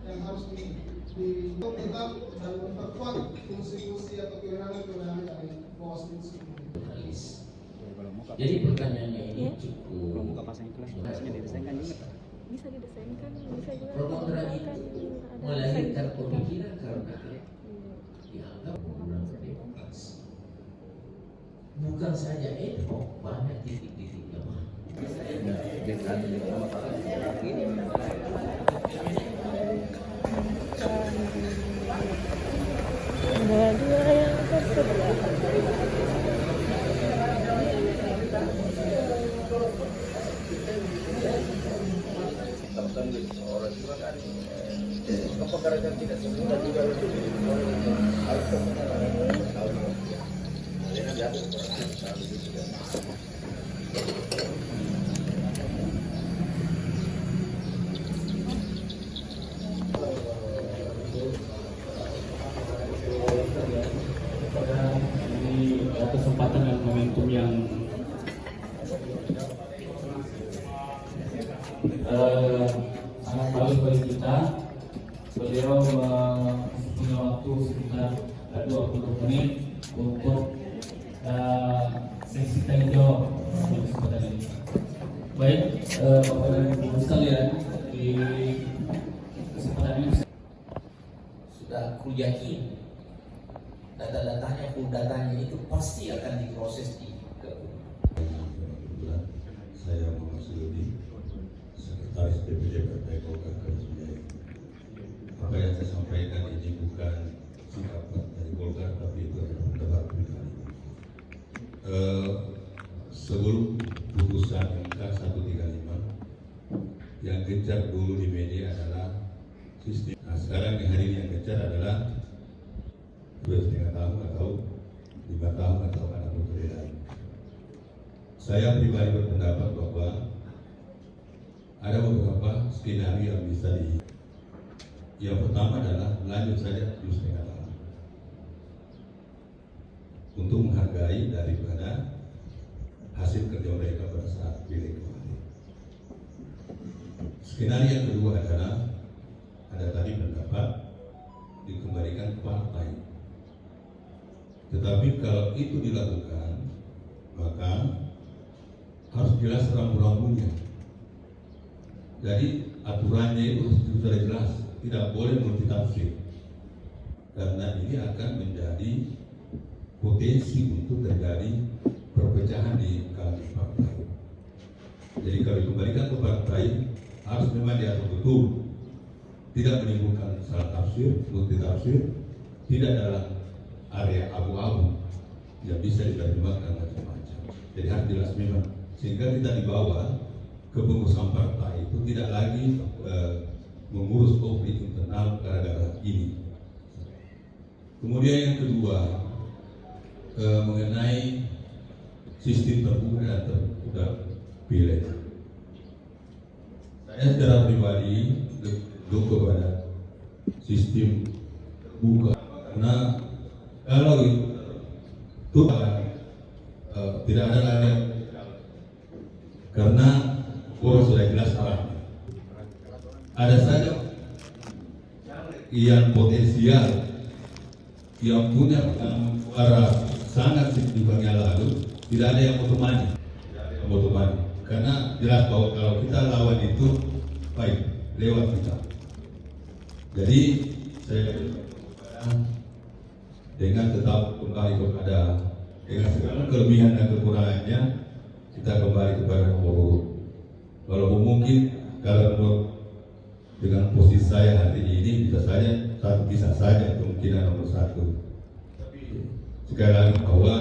yang harus untuk tetap dan memperkuat fungsi-fungsi atau kewenangan dari Bawaslu itu. Jadi pertanyaannya ini cukup bisa didesainkan, bisa juga program itu melahirkan pemikiran karena dianggap kurang demokrasi. Bukan saja ad hoc, banyak titik-titik lemah. Ada dua yang tersebelah. tidak semua juga harus kesempatan dan momentum yang sangat bagus bagi kita. Beliau punya waktu sekitar 20 menit untuk sesi tanya jawab di kesempatan ini. Baik, Bapak dan Ibu sekalian, di kesempatan ini sudah aku yakin data-datanya, full datanya itu pasti akan diproses di saya Muhammad Sulubi, Sekretaris DPD Partai Golkar Kerajaan. Apa yang saya sampaikan ini bukan sikap Partai Golkar, tapi itu adalah pendapat pribadi. Sebelum putusan MK 135 yang gencar dulu di media adalah sistem. Nah, sekarang di hari ini yang gencar adalah 2,5 tahun atau 5 tahun atau ada perbedaan. Saya pribadi berpendapat bahwa ada beberapa skenario yang bisa di. Yang pertama adalah lanjut saja 7,5 tahun untuk menghargai daripada hasil kerja mereka pada saat pilih kemarin. Skenario yang kedua adalah ada tadi pendapat dikembalikan ke partai. Tetapi kalau itu dilakukan, maka harus jelas rambu-rambunya. Jadi aturannya itu harus sudah jelas, tidak boleh multitafsir. Karena ini akan menjadi potensi untuk terjadi perpecahan di kalangan partai. Jadi kalau dikembalikan ke partai, harus memang diatur betul, tidak menimbulkan salah tafsir, multitafsir, tidak dalam area abu-abu yang bisa diterjemahkan macam-macam. Jadi harus jelas memang, sehingga kita dibawa ke pengurusan partai itu tidak lagi mengurus konflik internal gara-gara ini. Kemudian yang kedua mengenai sistem terbuka dan terpilih. Saya secara pribadi mendukung kepada sistem terbuka karena kalau itu tidak ada lagi karena sudah jelas arahnya. Ada saja yang potensial yang punya suara sangat signifikan yang lalu, tidak ada yang otomatis, karena jelas bahwa kalau kita lawan itu baik lewat kita. Jadi saya dengan tetap kembali kepada dengan segala kelebihan dan kekurangannya, kita kembali kepada nomor urut. Walaupun mungkin kalau dengan posisi saya hari ini bisa saja kemungkinan nomor 1. Tapi sekali lagi bahwa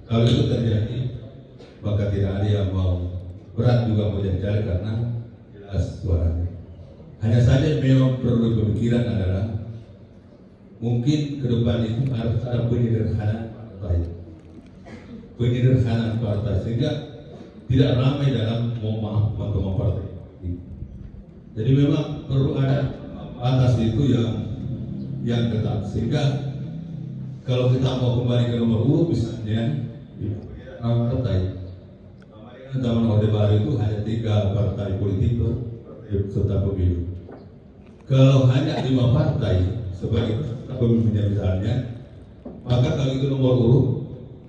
kalau itu terjadi, maka tidak ada yang mau berat juga mau jadi karena jelas suaranya. Hanya saja memang perlu pemikiran adalah mungkin ke depan itu harus ada penyederhanaan partai sehingga tidak ramai dalam teman-teman partai. Jadi memang perlu ada atas itu yang ketat sehingga kalau kita mau kembali ke nomor urut misalnya partai zaman Orde Baru itu hanya 3 partai politik peserta pemilu. Kalau hanya 5 partai sebagai pemimpinnya misalnya, maka kalau itu nomor urut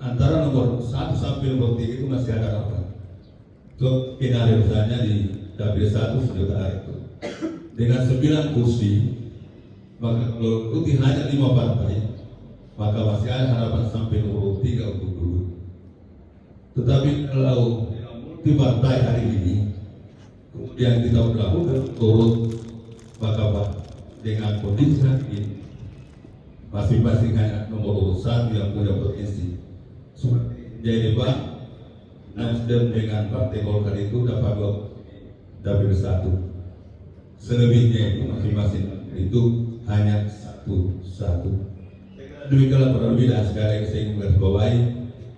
antara nomor 1 sampai nomor 3 itu masih ada rapat. Untuk skenario misalnya di dapil 1 sejuta itu dengan 9 kursi, maka kalau itu hanya 5 partai, maka masih ada harapan sampai nomor 3 untuk duduk. Tetapi kalau multi partai hari ini, kemudian kita melakukan urut, maka dengan kondisi ini masing-masing hanya nomor urut 1 yang punya potensi. Jadi Pak, Nasdem dengan Partai Golkar itu dapat dapil 1. Selebihnya itu masing-masing itu hanya satu. Demikianlah perbedaan sekali yang saya ingin garisbawahi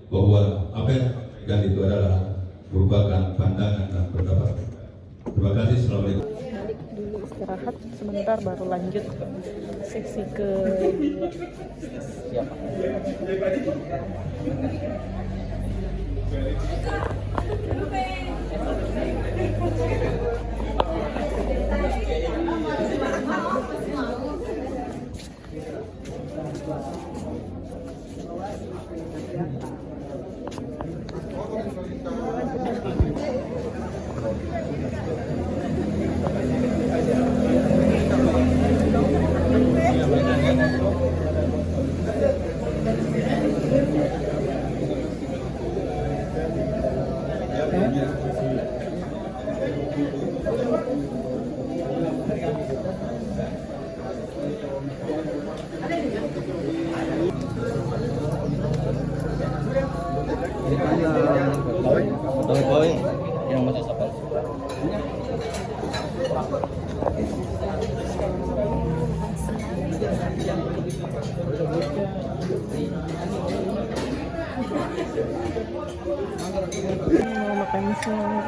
bahwa apa yang dan itu adalah merupakan pandangan dan pendapat. Terima kasih. Assalamualaikum. Balik dulu istirahat sebentar baru lanjut seksi kedua. yang masih sabar. Mau makan siang.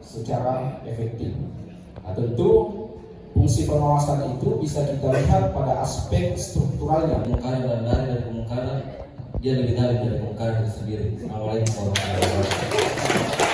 Secara efektif. Nah, tentu fungsi pengawasan itu bisa kita lihat pada aspek strukturalnya. Pemungkaran dan dari pemungkaran dia lebih dari pemungkaran itu sendiri. Assalamualaikum warahmatullahi wabarakatuh.